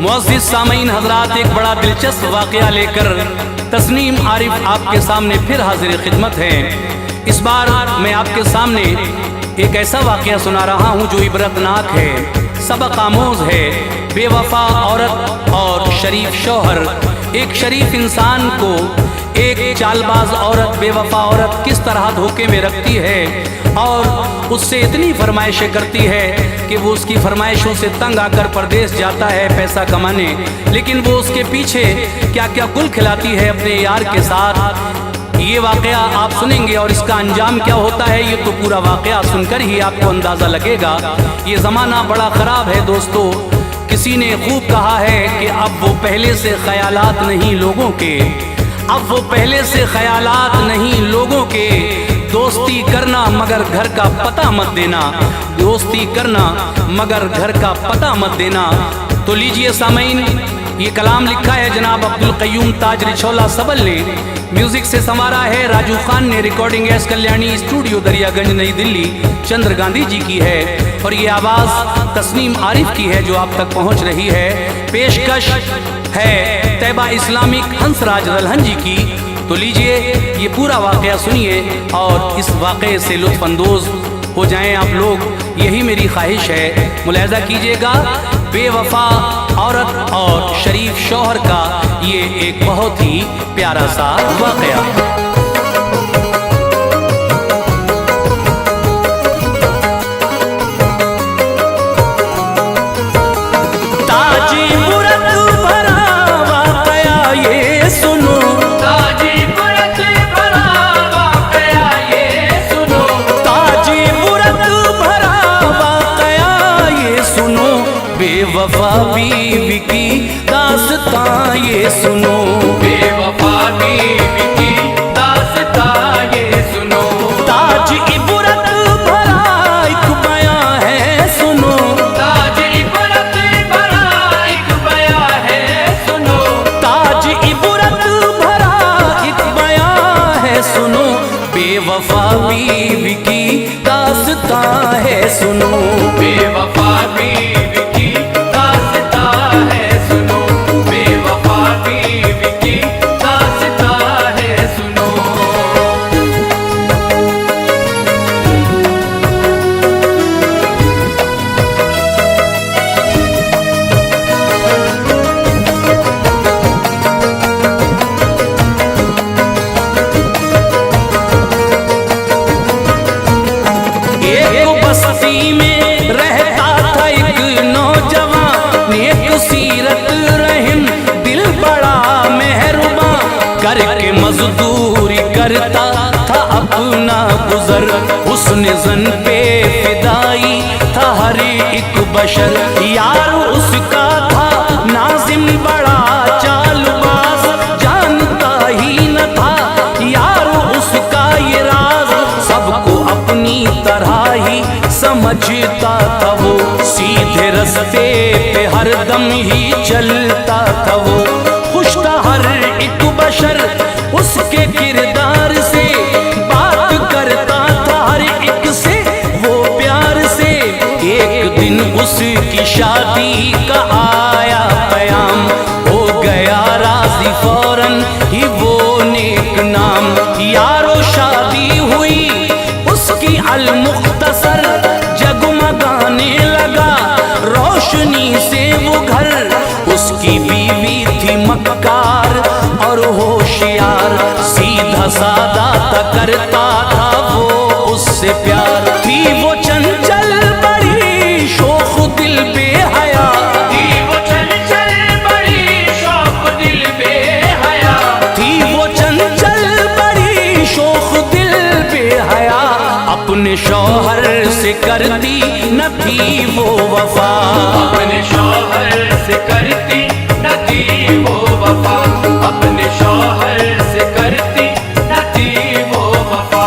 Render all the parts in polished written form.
मुअज़्ज़िज़ सामीन हज़रात, एक बड़ा दिलचस्प वाक़या लेकर तस्नीम आरिफ आपके सामने फिर हाजिर खिदमत है। इस बार मैं आपके सामने एक ऐसा वाक़या सुना रहा हूँ जो इबरतनाक है, सबक आमोज़ है। बेवफा औरत और शरीफ शौहर। एक शरीफ इंसान को एक चालबाज औरत, बेवफा औरत किस तरह धोखे में रखती है और उससे इतनी फरमाइशें करती है कि वो उसकी फरमाइशों से तंग आकर परदेश जाता है पैसा कमाने, लेकिन वो उसके पीछे क्या क्या गुल खिलाती है अपने यार के साथ। ये वाक़या आप सुनेंगे और इसका अंजाम क्या होता है ये तो पूरा वाक़या सुनकर ही आपको अंदाज़ा लगेगा। ये ज़माना बड़ा ख़राब है दोस्तों। किसी ने खूब कहा है कि अब वो पहले से ख़यालात नहीं लोगों के, अब वो पहले से ख़यालात नहीं लोगों के। दोस्ती करना मगर घर का पता मत देना, दोस्ती करना मगर घर का पता मत देना। तो लीजिए सामीन, ये कलाम लिखा है जनाब अब्दुल क़य्यूम ताज रिछौला सबल ने, म्यूजिक से संवारा है राजू खान ने, recording S Kalyani studio Daryaganj नई दिल्ली चंद्र गांधी जी की है और ये आवाज़ तस्नीम आरिफ की है जो आप तक पहुंच रही है। पेशकश है तैबा इस्लामिक हंसराज दलहन जी की। तो लीजिए ये पूरा वाक़या सुनिए और इस वाक़े से लुत्फ़ अंदोज़ हो जाएं आप लोग, यही मेरी ख्वाहिश है। मुलाहिज़ा कीजिएगा, बेवफा औरत और शरीफ शौहर का ये एक बहुत ही प्यारा सा वाक़या। बेवफा बीवी की दास्तां ये सुनो, बेवफा बीवी की दास्तां ये सुनो। ताज इबरत भरा एक बयां है सुनो, ताज इबरत भरा एक बयां है सुनो। ताज इबरत भरा एक बयां है सुनो। बेवफा बीवी की दास्तां है सुनो, बेवफा बीवी में रहता था एक नौजवान, नेक सीरत रहीम, दिल बड़ा मेहरबान, करके मजदूरी करता था अपना गुजर, हुस्न ज़न पे फिदाई था हर एक बशर। यार उसका था नाज़िम बड़ा चालबाज, जानता ही न था यार उसका ये राज, सबको अपनी तरह ही समझता था वो, सीधे रास्ते पे हर दम ही चलता था वो। खुश था हर एक बशर उसके किरदार से, बात करता था हर एक से वो प्यार से। एक दिन उसकी शादी का आया पयाम, हो गया राजी फौरन ही वो नेक नाम। यारो शादी हुई उसकी अल-मुख्तसर, जगमगाने लगा रोशनी से वो घर। उसकी बीवी थी मक्कार और होशियार, सीधा सादा करता था वो उससे प्यार। थी वो चंचल बड़ी शौख दिल बेहया, थी वो चंचल बड़ी शौख दिल बेहया, थी वो चंचल बड़ी शौख दिल बेहया। अपने शौहर से करती न थी वो वफा, अपने शौहर से करती न थी वो वफा, अपने शौहर से करती न थी वो वफा।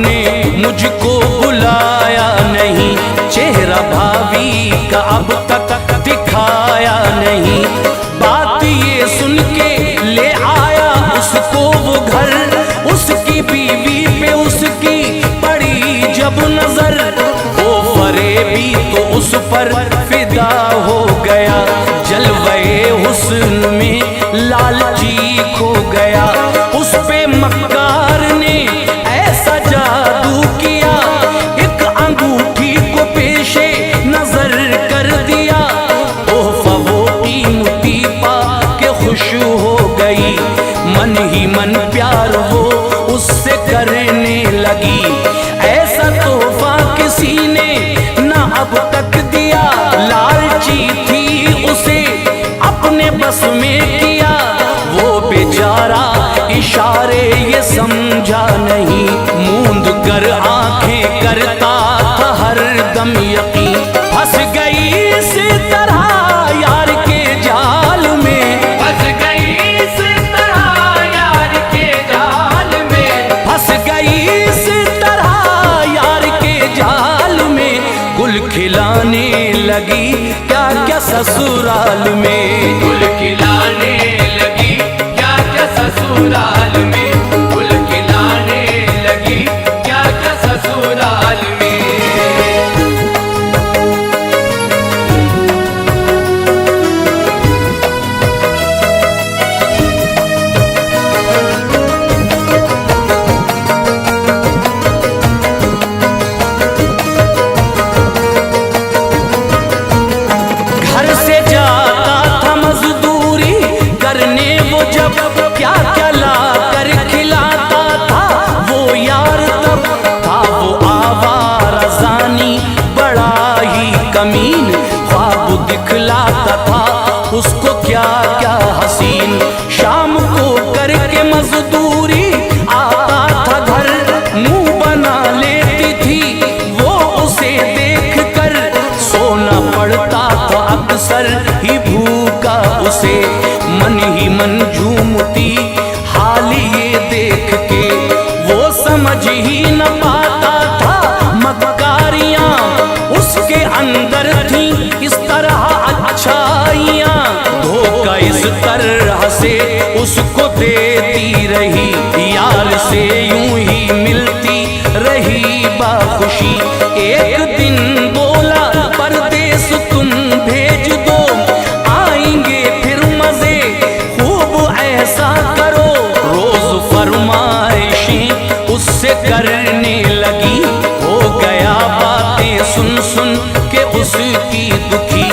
आपने मुझको बुलाया नहीं, चेहरा भाभी का अब तक दिखाया नहीं। बात ये सुन के ले आया उसको वो घर, उसकी बीवी पे उसकी पड़ी जब नजर, वो फरेबी तो उस पर फिदा हो गया, जलवे हुस्न में लालची खो गया। उस पे मक्कार ने ऐसा जादू किया, एक अंगूठी को पेशे नजर कर दिया। तोहफा वो कीमती पा के खुश हो गई, मन ही मन प्यार वो उससे करने लगी। ऐसा तोहफा किसी ने ना अब तक दिया, लालची थी उसे अपने बस में किया। वो बेचारा इशारे ये समझा नहीं, मूंद कर आंखें करता था हर दम यकीन। फंस गई इस तरह यार के जाल में, फंस गई इस तरह यार के जाल में, फंस गई इस तरह यार के जाल में। गुल खिलाने लगी क्या क्या ससुराल में, गुल खिलाने लगी क्या क्या ससुराल में, गुल खिलाने लगी क्या क्या ससुराल में। घर से जाता था मजदूरी करने वो जब, क्या क्या ला कर खिलाता था वो यार। तब था वो आवारा ज़ानी बड़ा ही कमीन, ख्वाब दिखलाता था उसको क्या क्या हसीन। शाम को करके मजदूरी आता था घर, मुंह बना लेती थी वो उसे देख कर। सोना पड़ता था अक्सर ही भूखा उसे, मन ही मन झूमती हाल ये देख के। वो समझ ही न पाता था मक्कारियां उसके अंदर थी इस तरह अच्छाइयां। धोखा इस तरह से उसको देती रही, यार से यूं ही मिलती रही बाखुशी। एक दिन बोला परदेस तुम भेज दो, आएंगे फिर मजे खूब ऐसा करो। रोज फरमाइशें उससे करने लगी, हो गया बातें सुन सुन के उसकी दुखी।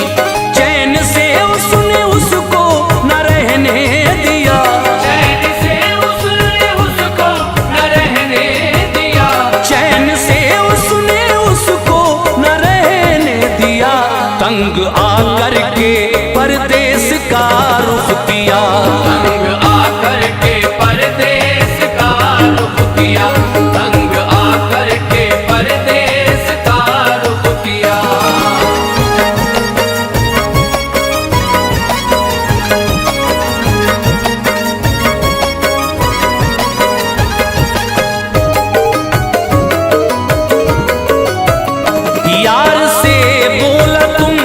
चैन से उसने उसको न रहने दिया, चैन से उसने उसको न रहने दिया, चैन से उसने उसको न रहने दिया। तंग आकर के परदेस का रुख किया, तंग आकर के परदेस का रुख किया, तंग आकर के परदेस का रुख किया। यार से बोला तुम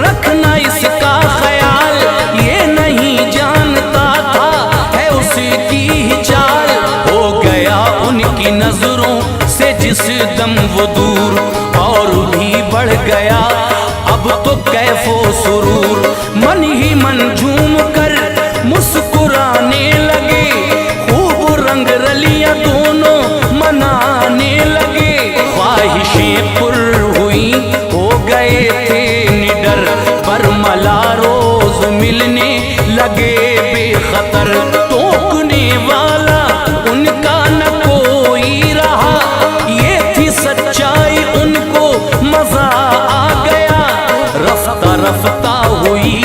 रखना इसका ख्याल, ये नहीं जानता था है उसकी ही चाल। हो गया उनकी नजरों से जिस दम वो दूर, और भी बढ़ गया अब तो कैफो सुरूर। मन ही मन झूम कर मुस्कुराने लगे, खूब रंग रलियां दोनों मनाने लगे। ख्वाहिशें पुर हुई हो गए थे निडर, बरमला रोज मिलने लगे बेखतर। टोकने वाला उनका न कोई रहा, ये थी सच्चाई उनको मजा आ गया। रफ्ता रफ्ता हुई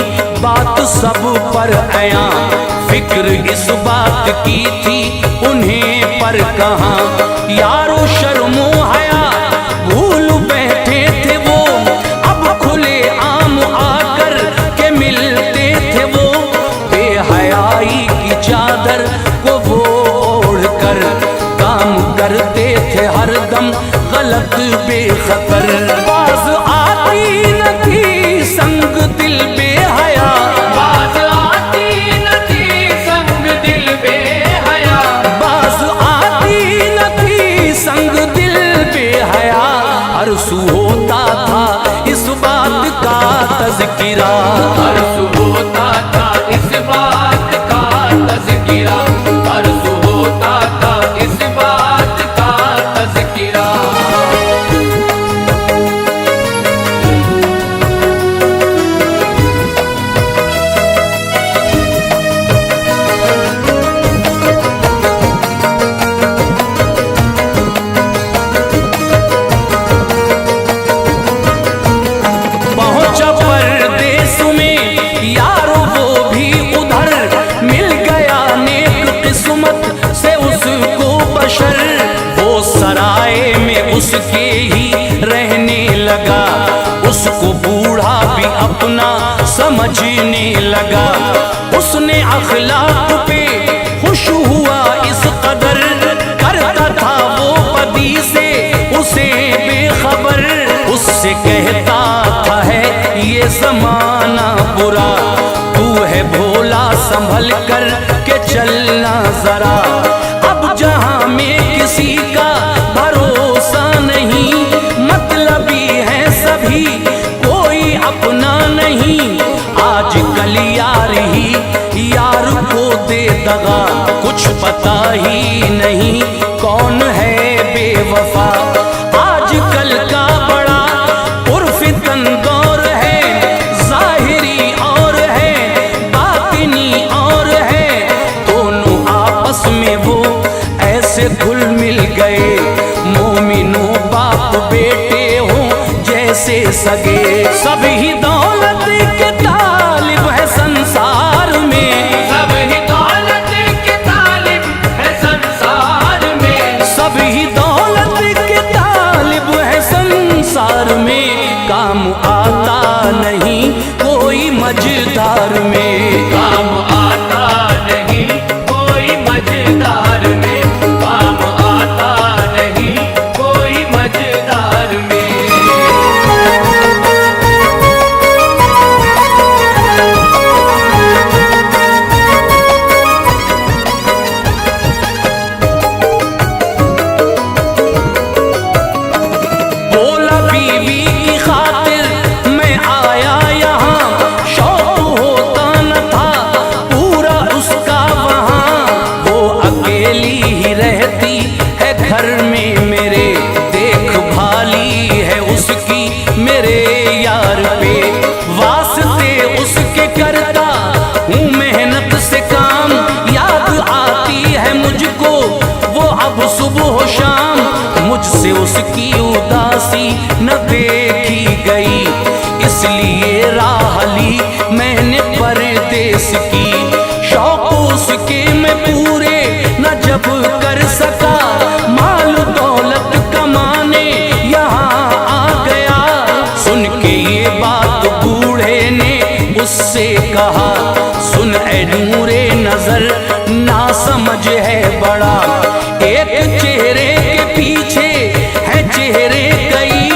बात सब पर आया, फिक्र इस बात की थी उन्हें पर कहाँ। यारो शर्मो हया भूल बैठे थे वो, अब खुले आम आकर के मिलते थे वो। बेहयाई की चादर को वो ओढ़ कर काम करते थे हर दम गलत बेखतर। बाज आती न थी संग दिल बेहया, बाज आती न थी संग दिल बेहया, बाज आती न थी संग दिल बेहया। अरसू होता था इस बात का तज़किरा, अरसू होता था इस बात का तज़किरा, अरसू होता था इस बात का तज़किरा। पहुंचा परदेस में यारो वो भी उधर, मिल गया नेक किस्मत से उसको बशर। वो सराय में उसके ही रहने लगा, उसको बूढ़ा भी अपना समझने लगा। उसने अखलाक पे खुश हुआ इस कदर, करता था वो पदी से उसे बेखबर। उससे कहता था है ये जमाना बुरा, तू है भोला संभल कर के चलना जरा। अब जहां में किसी का भरोसा नहीं, मतलबी है सभी कोई अपना नहीं। आज कल यार ही यार को दे दगा, कुछ पता ही नहीं कौन है बेवफा। आज कल का बड़ा उर्फितन दौर है, जाहिरी और है बातिनी और है। दोनों आपस में वो ऐसे घुल मिल गए, मोमिनो बाप बेटे हो जैसे सगे। सभी दौलत के तालिब है संसार में, सभी दौलत के तालिब है संसार में, सभी दौलत के तालिब है संसार में। काम आता नहीं कोई मझधार में, काम आता नहीं कोई मझधार में, काम आता नहीं कोई मझधार में। बोला बीवी की खातिर मैं आया यहाँ, शौक होता न था पूरा उसका वहाँ। वो अकेली ही रहती है घर में मेरे, देखभाली है उसकी मेरे यार पे। वास्ते उसके करता हूँ मेहनत से काम, याद आती है मुझको वो अब सुबह शाम। मुझसे उसकी उदासी न देखी गई, इसलिए राह ली मैंने परदेस की। शौक उसके मैं पूरे न जब कर सका, माल दौलत कमाने यहाँ आ गया। सुन के ये बात बूढ़े ने उससे कहा, सुन ऐ नूरे नजर ना समझ है बड़ा। एक चेहरे के पीछे है चेहरे कई,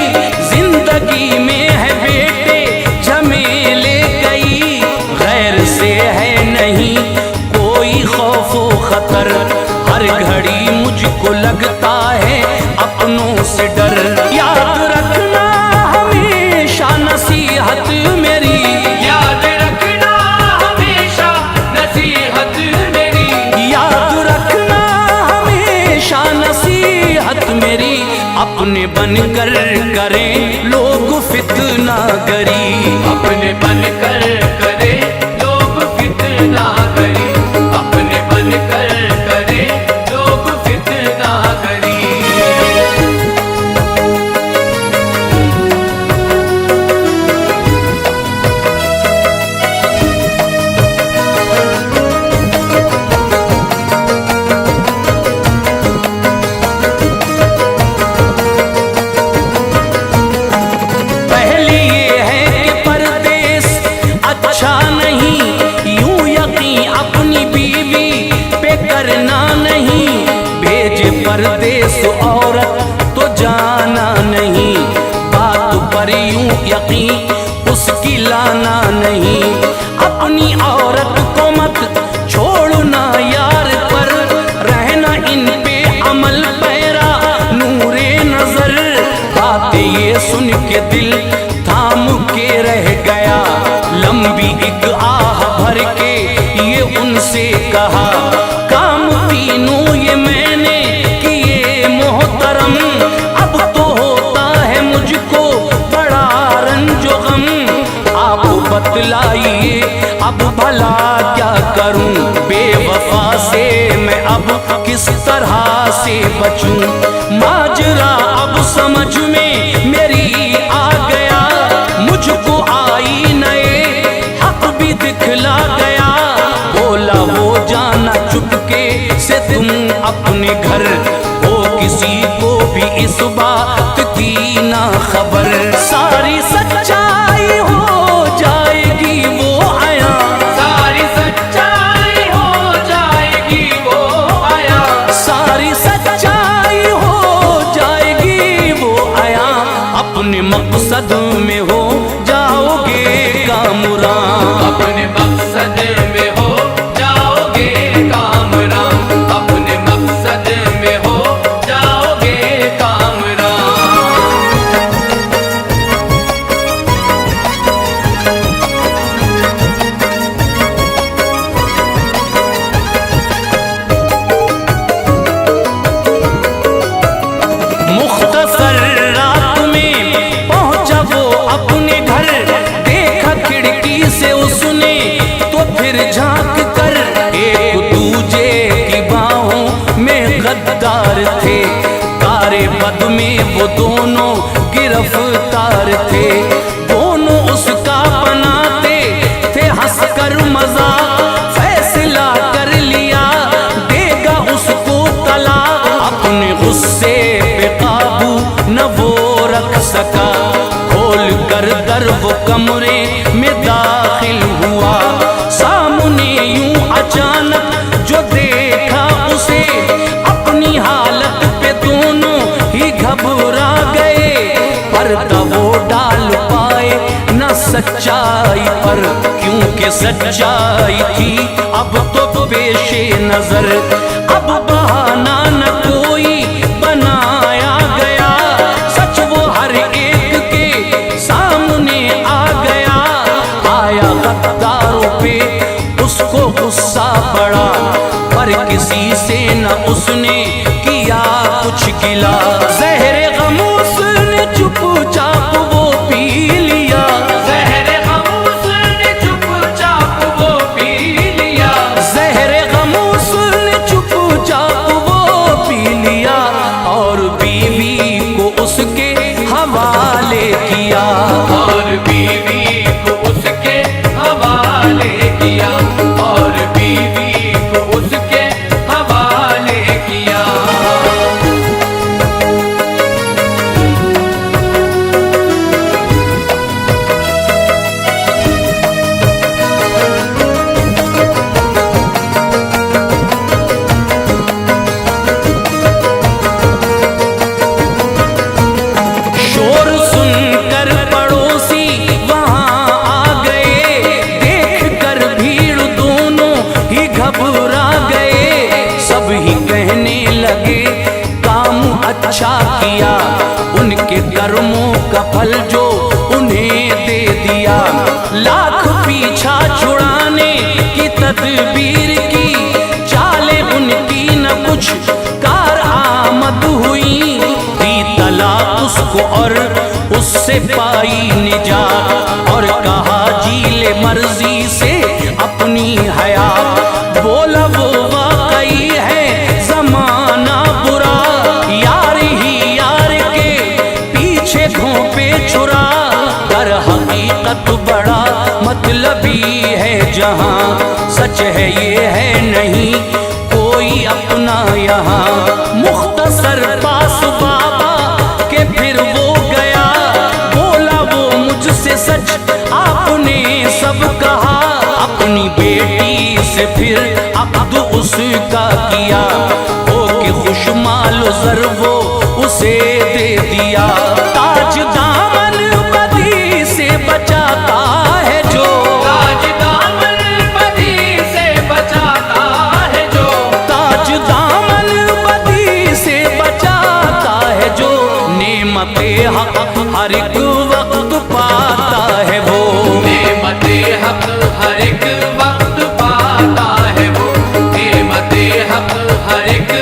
जिंदगी में है बेटे झमेले कई। गैर से है नहीं कोई खौफो खतर, हर घड़ी मुझको लगता है अपनों से डर। याद रखना हमेशा नसीहत मेरी, याद रखना हमेशा नसीहत मेरी, याद रखना हमेशा नसीहत मेरी। अपने बनकर करें लोग फितना गरी, अपने बनकर करे लोग फितना करी, अपने बनकर करे लोग फितना करी। पहली ये है कि परदेस अच्छा यकीन उसकी लाना नहीं। अपनी औरत को मत छोड़ना यार पर, रहना इन पे अमल पैरा नूरे नजर। बातें ये सुन के दिल थाम के रह गया, लंबी एक आह भर के ये उनसे कहा, काम तीनों ये मैंने किए मोहतरम, अब तो होता है मुझको बड़ा रंजो गम। आप बतलाइए अब भला क्या करूं, बेवफा से मैं अब किस तरह से बचूं। माजरा अब समझ में मेरी आ गया, मुझको आई नए हक भी दिखला गया। बोला वो जाना चुपके से तुम अपने घर, हो किसी को भी इस बात की ना खबर। सारी सच्चाई हो जाएगी वो आया, सारी सच्चाई हो जाएगी वो आया, सारी सच्चाई हो जाएगी वो आया। अपने मकसद में हो जाओगे कामरान, अपने मकसद में हो जाओगे कामरान, अपने मकसद में हो जाओगे कामरान। मुख्तसर रात में पहुंचा वो अपने घर, देखा खिड़की से उसने तो फिर झांक कर, एक दूजे की बाहों में गद्दार थे, तारे पद में वो दोनों गिरफ्तार थे। दोनों उसका बनाते थे हंसकर मजाक, फैसला कर लिया देगा उसको तलाक। अपने गुस्से पे काबू न वो रख सका, खोल कर दर वो कमरे में दाखिल हुआ। सामने यूं अचानक जो देखा उसे, अपनी हालत पे दोनों ही घबरा गए। पर्दा वो डाल पाए न सच्चाई पर, क्योंकि सच्चाई थी अब तो पेशे नजर। अब बहाना न कोई बनाया गया, सच वो हर एक के सामने आ गया। आया गद्दारों पे उसको गुस्सा पड़ा, पर किसी से न उसने किया कुछ गिला। जहर गम उसने चुपचाप वो पी लिया, ज़हर गम उसने चुपचाप वो पी लिया, जहर गम उसने चुपचाप वो पी लिया, और बीवी को उसके हवाले किया। और बीवी को उसके हवाले किया, और बीवी को उसके हवाले किया। शोर सुनकर पड़ोसी वहां आ गए, देख कर भीड़ दोनों ही घबरा गए। सब ही कहने लगे काम अच्छा किया, उनके कर्मों का फल जो उन्हें दे दिया। लाख पीछा छुड़ाने की तदबीर की, चाले उनकी न कुछ कार आमद हुई। दी तलाक उसको और उससे पाई निजात, और कहा जी ले मर्जी से अपनी हयात। बोला वो वाकई है जमाना बुरा, यार ही यार के पीछे घोंपे छुरा। दर हकीकत बड़ा मतलबी है जहां, सच है ये है नहीं कोई अपना यहाँ। मुख्तसर पास बाबा के फिर वो गया, बोला वो मुझसे सच आपने सब कहा। अपनी बेटी से फिर अक़्द उसका किया, हो के खुशमाल जर वो उसे दे दिया। ताज दामन बदी हक हर एक वक्त पाता है वो। नेमते हक हर एक वक्त पाता है वो, नेमते हक हर एक